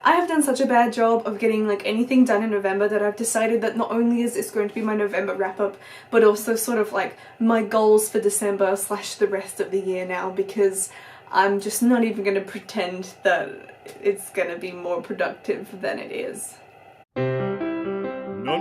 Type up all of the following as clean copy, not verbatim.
I have done such a bad job of getting like anything done in November that I've decided that not only is this going to be my November wrap up, but also sort of like my goals for December / the rest of the year now, because I'm just not even going to pretend that it's going to be more productive than it is. Hi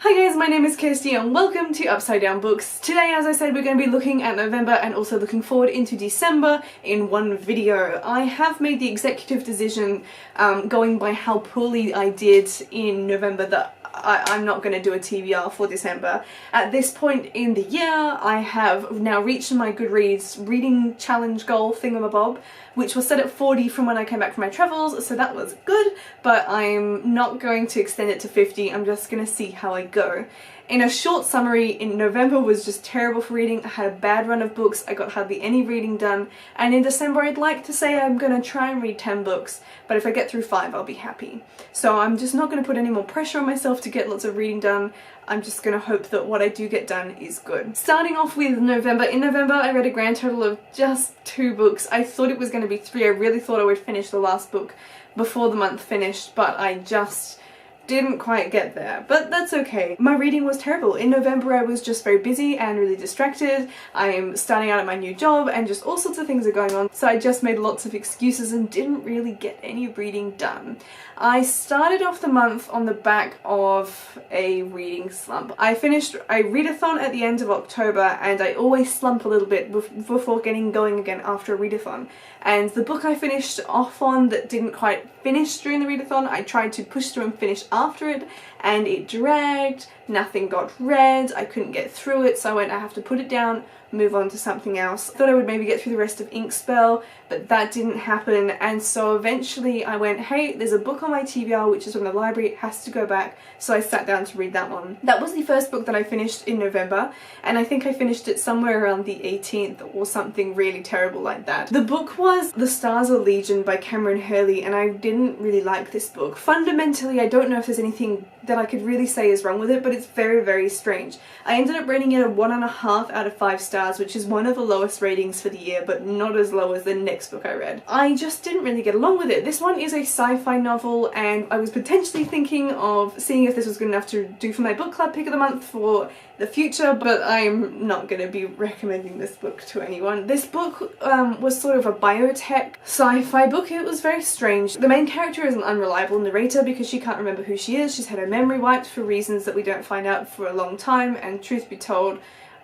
guys, my name is Kirsty and welcome to Upside Down Books. Today, as I said, we're going to be looking at November and also looking forward into December in one video. I have made the executive decision, going by how poorly I did in November, that I'm not going to do a TBR for December. At this point in the year, I have now reached my Goodreads reading challenge goal thingamabob, which was set at 40 from when I came back from my travels, so that was good, but I'm not going to extend it to 50, I'm just going to see how I go. In a short summary, in November was just terrible for reading. I had a bad run of books, I got hardly any reading done, and in December I'd like to say I'm going to try and read 10 books, but if I get through 5 I'll be happy. So I'm just not going to put any more pressure on myself to get lots of reading done. I'm just going to hope that what I do get done is good. Starting off with November, in November I read a grand total of just 2 books. I thought it was going to be 3, I really thought I would finish the last book before the month finished, but I just didn't quite get there, but that's okay. My reading was terrible. In November I was just very busy and really distracted. I'm starting out at my new job and just all sorts of things are going on, so I just made lots of excuses and didn't really get any reading done. I started off the month on the back of a reading slump. I finished a readathon at the end of October and I always slump a little bit before getting going again after a readathon. And the book I finished off on that didn't quite finish during the readathon, I tried to push through and finish after it, and it dragged, nothing got read, I couldn't get through it, so I went, I have to put it down, move on to something else. I thought I would maybe get through the rest of Inkspell, but that didn't happen, and so eventually I went, hey, there's a book on my TBR which is from the library, it has to go back, so I sat down to read that one. That was the first book that I finished in November, and I think I finished it somewhere around the 18th or something really terrible like that. The book was The Stars Are Legion by Kameron Hurley, and I didn't really like this book. Fundamentally, I don't know if there's anything that I could really say is wrong with it, but it's very, very strange. I ended up rating it a 1.5 out of 5 stars, which is one of the lowest ratings for the year, but not as low as the next book I read. I just didn't really get along with it. This one is a sci-fi novel, and I was potentially thinking of seeing if this was good enough to do for my book club pick of the month for the future, but I'm not going to be recommending this book to anyone. This book was sort of a biotech sci-fi book. It was very strange. The main character is an unreliable narrator because she can't remember who she is. She's had her memory wiped for reasons that we don't find out for a long time, and truth be told,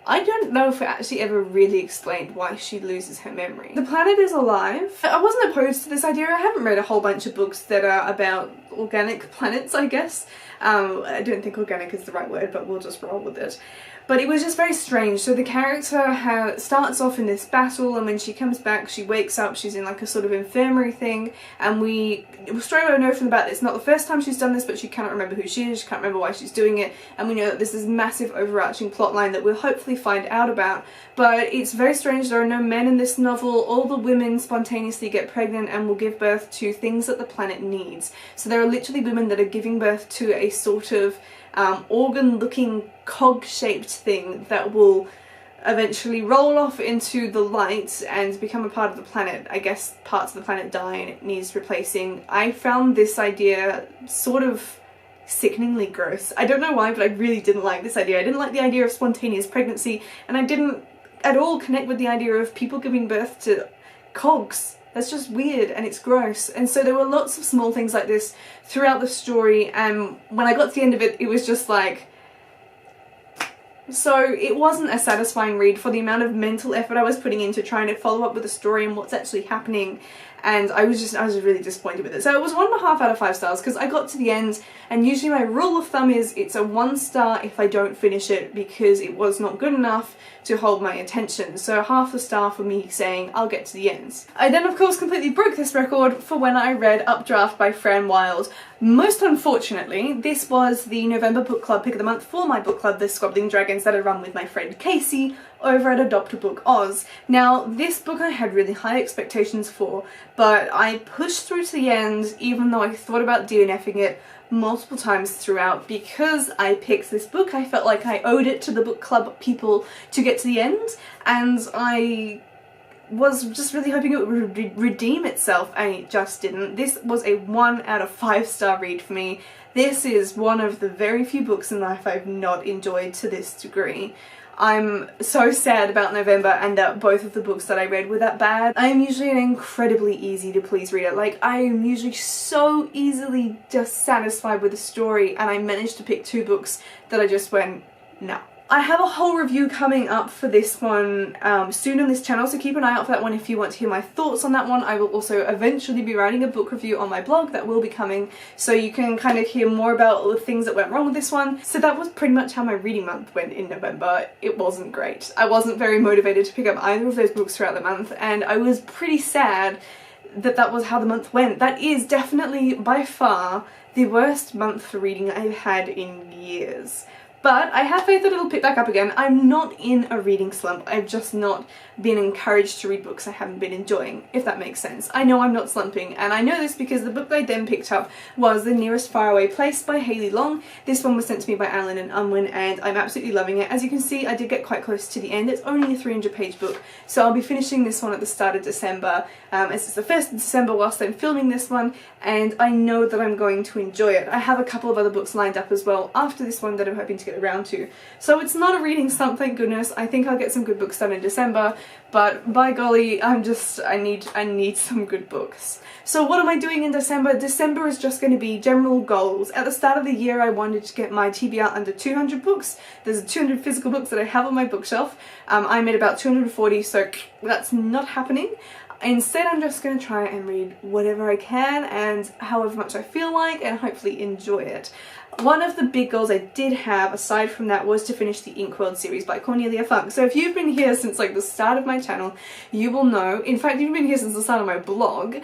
I don't know if it actually ever really explained why she loses her memory. The planet is alive. I wasn't opposed to this idea. I haven't read a whole bunch of books that are about organic planets, I guess. I don't think organic is the right word, but we'll just roll with it. But it was just very strange. So the character starts off in this battle, and when she comes back she wakes up, she's in like a sort of infirmary thing, and we straight away know from the bat that it's not the first time she's done this, but she cannot remember who she is, she can't remember why she's doing it, and we know that there's this massive overarching plotline that we'll hopefully find out about. But it's very strange, there are no men in this novel, all the women spontaneously get pregnant and will give birth to things that the planet needs. So there are literally women that are giving birth to a sort of organ-looking cog-shaped thing that will eventually roll off into the light and become a part of the planet. I guess parts of the planet die and it needs replacing. I found this idea sort of sickeningly gross. I don't know why, but I really didn't like this idea. I didn't like the idea of spontaneous pregnancy, and I didn't at all connect with the idea of people giving birth to cogs. That's just weird and it's gross. And so there were lots of small things like this throughout the story, and when I got to the end of it, it was just like... So it wasn't a satisfying read for the amount of mental effort I was putting into trying to follow up with the story and what's actually happening, and I was just really disappointed with it. So it was 1.5 out of 5 stars because I got to the end, and usually my rule of thumb is it's a 1 star if I don't finish it because it was not good enough to hold my attention. So half a star for me saying I'll get to the end. I then of course completely broke this record for when I read Updraft by Fran Wilde. Most unfortunately, this was the November book club pick of the month for my book club, The Squabbling Dragons, that I run with my friend Casey over at Adopt a Book Oz. Now, this book I had really high expectations for, but I pushed through to the end even though I thought about DNFing it multiple times throughout. Because I picked this book, I felt like I owed it to the book club people to get to the end, and I was just really hoping it would redeem itself, and it just didn't. This was a 1 out of 5-star read for me. This is one of the very few books in life I've not enjoyed to this degree. I'm so sad about November and that both of the books that I read were that bad. I am usually an incredibly easy to please reader. Like, I am usually so easily just satisfied with a story, and I managed to pick 2 books that I just went, no. I have a whole review coming up for this one soon on this channel, so keep an eye out for that one if you want to hear my thoughts on that one. I will also eventually be writing a book review on my blog that will be coming, so you can kind of hear more about all the things that went wrong with this one. So that was pretty much how my reading month went in November. It wasn't great. I wasn't very motivated to pick up either of those books throughout the month, and I was pretty sad that that was how the month went. That is definitely by far the worst month for reading I've had in years. But I have faith that it'll pick back up again. I'm not in a reading slump. I've just not been encouraged to read books I haven't been enjoying, if that makes sense. I know I'm not slumping, and I know this because the book I then picked up was The Nearest Faraway Place by Hayley Long. This one was sent to me by Allen and Unwin, and I'm absolutely loving it. As you can see, I did get quite close to the end. It's only a 300-page book, so I'll be finishing this one at the start of December, as it's the 1st of December whilst I'm filming this one, and I know that I'm going to enjoy it. I have a couple of other books lined up as well after this one that I'm hoping to get around to. So it's not a reading slump, thank goodness. I think I'll get some good books done in December, but by golly, I need some good books. So what am I doing in December? December is just going to be general goals. At the start of the year, I wanted to get my TBR under 200 books. There's 200 physical books that I have on my bookshelf. I'm at about 240, so that's not happening. Instead, I'm just going to try and read whatever I can and however much I feel like, and hopefully enjoy it. One of the big goals I did have, aside from that, was to finish the Inkworld series by Cornelia Funk. So if you've been here since like the start of my channel, you will know, in fact, if you've been here since the start of my blog,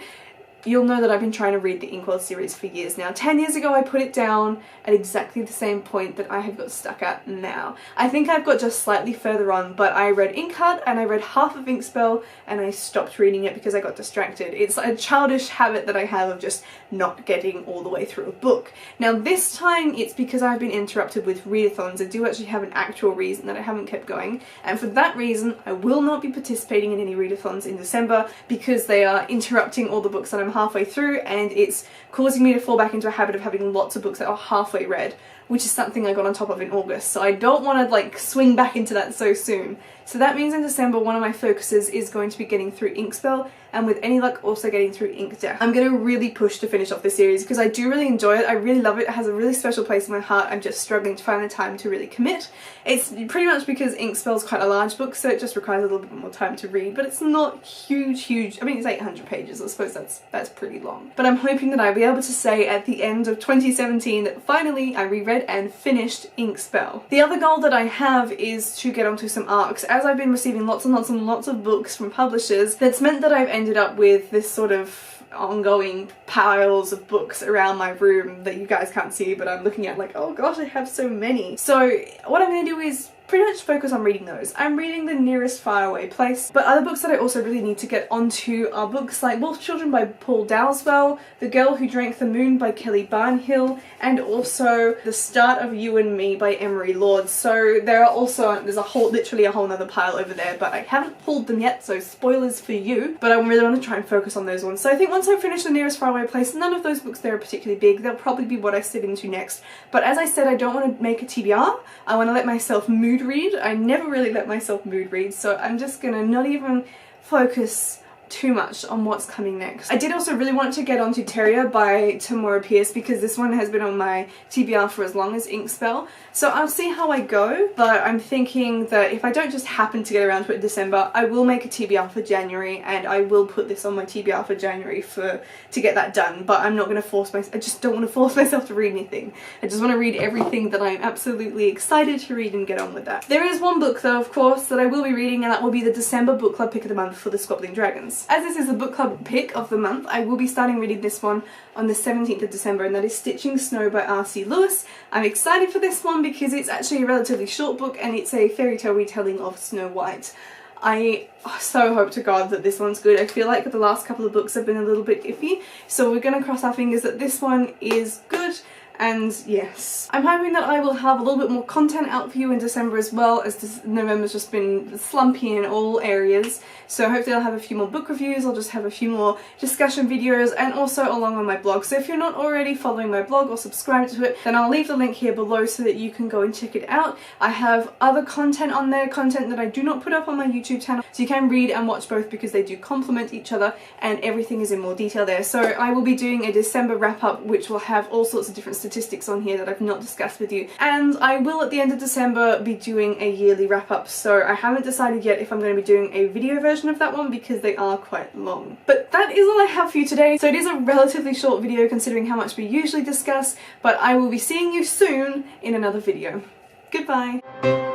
you'll know that I've been trying to read the Inkworld series for years now. 10 years ago I put it down at exactly the same point that I have got stuck at now. I think I've got just slightly further on, but I read Inkheart and I read half of Inkspell and I stopped reading it because I got distracted. It's a childish habit that I have of just not getting all the way through a book. Now this time it's because I've been interrupted with readathons. I do actually have an actual reason that I haven't kept going, and for that reason I will not be participating in any readathons in December because they are interrupting all the books that I'm halfway through, and it's causing me to fall back into a habit of having lots of books that are halfway read, which is something I got on top of in August, so I don't want to like swing back into that so soon. So that means in December one of my focuses is going to be getting through Inkspell, and with any luck also getting through Inkdeath. I'm going to really push to finish off this series because I do really enjoy it. I really love it. It has a really special place in my heart. I'm just struggling to find the time to really commit. It's pretty much because Inkspell's quite a large book, so it just requires a little bit more time to read, but it's not huge. I mean, it's 800 pages. I suppose that's pretty long. But I'm hoping that I'll be able to say at the end of 2017 that finally I reread and finished Inkspell. The other goal that I have is to get onto some ARCs. As I've been receiving lots and lots of books from publishers, that's meant that I've ended up with this sort of ongoing piles of books around my room that you guys can't see, but I'm looking at like, oh gosh, I have so many. So what I'm going to do is pretty much focus on reading those. I'm reading The Nearest Faraway Place, but other books that I also really need to get onto are books like Wolf Children by Paul Dowswell, The Girl Who Drank the Moon by Kelly Barnhill, and also The Start of You and Me by Emery Lord. So there's literally a whole nother pile over there, but I haven't pulled them yet, so spoilers for you, but I really want to try and focus on those ones. So I think once I finish The Nearest Faraway Place, none of those books there are particularly big. They'll probably be what I sit into next, but as I said, I don't want to make a TBR. I want to let myself mood read. I never really let myself mood read, so I'm just gonna not even focus too much on what's coming next. I did also really want to get onto Terrier by Tamora Pierce because this one has been on my TBR for as long as Inkspell, so I'll see how I go, but I'm thinking that if I don't just happen to get around to it in December, I will make a TBR for January, and I will put this on my TBR for January to get that done, but I'm not going to force myself. I just don't want to force myself to read anything. I just want to read everything that I'm absolutely excited to read and get on with that. There is one book though, of course, that I will be reading, and that will be the December book club pick of the month for the Squabbling Dragons. As this is the book club pick of the month, I will be starting reading this one on the 17th of December, and that is Stitching Snow by R.C. Lewis. I'm excited for this one because it's actually a relatively short book and it's a fairy tale retelling of Snow White. I so hope to God that this one's good. I feel like the last couple of books have been a little bit iffy, so we're going to cross our fingers that this one is good. And yes, I'm hoping that I will have a little bit more content out for you in December as well, as this November's just been slumpy in all areas. So hopefully I'll have a few more book reviews, I'll just have a few more discussion videos, and also along on my blog. So if you're not already following my blog or subscribed to it, then I'll leave the link here below so that you can go and check it out. I have other content on there, content that I do not put up on my YouTube channel, so you can read and watch both because they do complement each other and everything is in more detail there. So I will be doing a December wrap up which will have all sorts of different statistics on here that I've not discussed with you, and I will at the end of December be doing a yearly wrap up. So I haven't decided yet if I'm going to be doing a video version of that one because they are quite long. But that is all I have for you today. So it is a relatively short video considering how much we usually discuss, but I will be seeing you soon in another video. Goodbye!